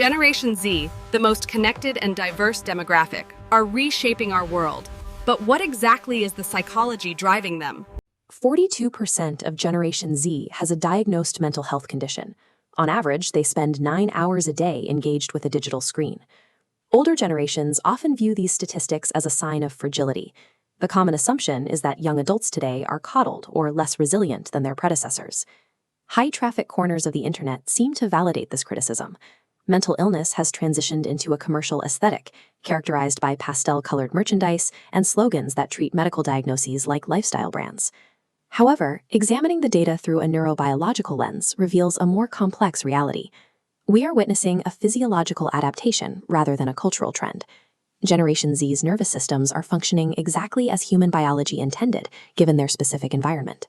Generation Z, the most connected and diverse demographic, are reshaping our world. But what exactly is the psychology driving them? 42% of Generation Z has a diagnosed mental health condition. On average, they spend 9 hours a day engaged with a digital screen. Older generations often view these statistics as a sign of fragility. The common assumption is that young adults today are coddled or less resilient than their predecessors. High-traffic corners of the internet seem to validate this criticism. Mental illness has transitioned into a commercial aesthetic, characterized by pastel-colored merchandise and slogans that treat medical diagnoses like lifestyle brands. However, examining the data through a neurobiological lens reveals a more complex reality. We are witnessing a physiological adaptation rather than a cultural trend. Generation Z's nervous systems are functioning exactly as human biology intended, given their specific environment.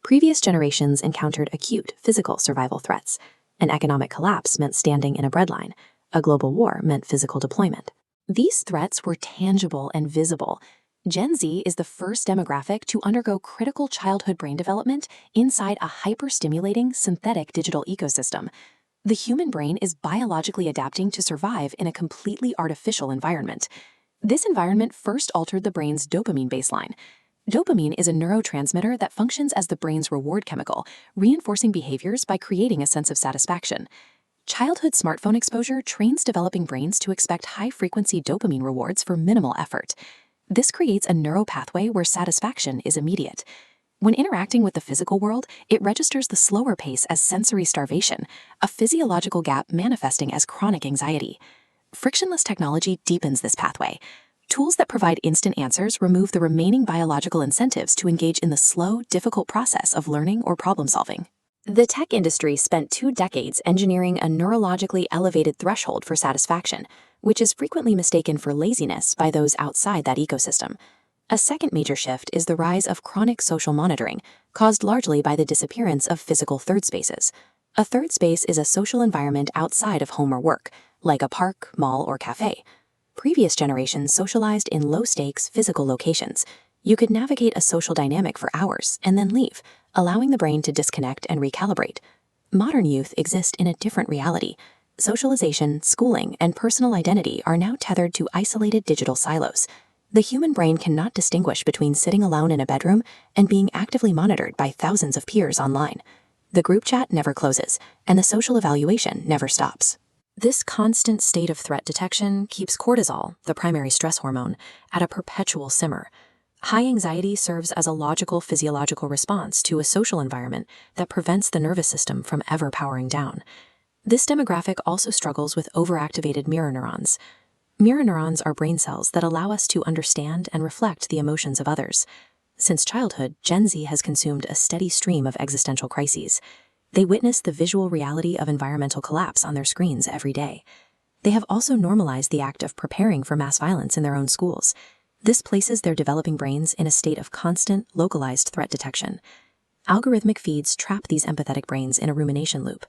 Previous generations encountered acute physical survival threats. An economic collapse meant standing in a breadline. A global war meant physical deployment. These threats were tangible and visible. Gen Z is the first demographic to undergo critical childhood brain development inside a hyper-stimulating synthetic digital ecosystem. The human brain is biologically adapting to survive in a completely artificial environment. This environment first altered the brain's dopamine baseline. Dopamine is a neurotransmitter that functions as the brain's reward chemical, reinforcing behaviors by creating a sense of satisfaction. Childhood smartphone exposure trains developing brains to expect high-frequency dopamine rewards for minimal effort. This creates a neural pathway where satisfaction is immediate. When interacting with the physical world, it registers the slower pace as sensory starvation, a physiological gap manifesting as chronic anxiety. Frictionless technology deepens this pathway. Tools that provide instant answers remove the remaining biological incentives to engage in the slow, difficult process of learning or problem-solving. The tech industry spent 2 decades engineering a neurologically elevated threshold for satisfaction, which is frequently mistaken for laziness by those outside that ecosystem. A second major shift is the rise of chronic social monitoring, caused largely by the disappearance of physical third spaces. A third space is a social environment outside of home or work, like a park, mall, or cafe. Previous generations socialized in low-stakes physical locations. You could navigate a social dynamic for hours and then leave, allowing the brain to disconnect and recalibrate. Modern youth exist in a different reality. Socialization, schooling, and personal identity are now tethered to isolated digital silos. The human brain cannot distinguish between sitting alone in a bedroom and being actively monitored by thousands of peers online. The group chat never closes, and the social evaluation never stops. This constant state of threat detection keeps cortisol, the primary stress hormone, at a perpetual simmer. High anxiety serves as a logical physiological response to a social environment that prevents the nervous system from ever powering down. This demographic also struggles with overactivated mirror neurons. Mirror neurons are brain cells that allow us to understand and reflect the emotions of others. Since childhood, Gen Z has consumed a steady stream of existential crises. They witness the visual reality of environmental collapse on their screens every day. They have also normalized the act of preparing for mass violence in their own schools. This places their developing brains in a state of constant, localized threat detection. Algorithmic feeds trap these empathetic brains in a rumination loop.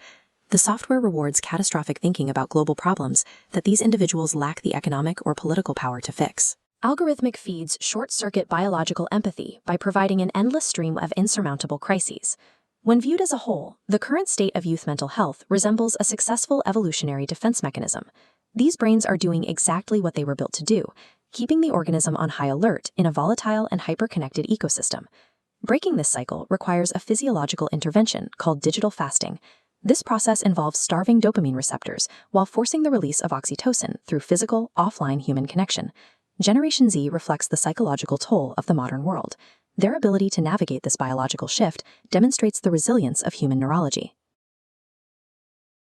The software rewards catastrophic thinking about global problems that these individuals lack the economic or political power to fix. Algorithmic feeds short-circuit biological empathy by providing an endless stream of insurmountable crises. When viewed as a whole, the current state of youth mental health resembles a successful evolutionary defense mechanism. These brains are doing exactly what they were built to do, keeping the organism on high alert in a volatile and hyper-connected ecosystem. Breaking this cycle requires a physiological intervention called digital fasting. This process involves starving dopamine receptors while forcing the release of oxytocin through physical, offline human connection. Generation Z reflects the psychological toll of the modern world. Their ability to navigate this biological shift demonstrates the resilience of human neurology.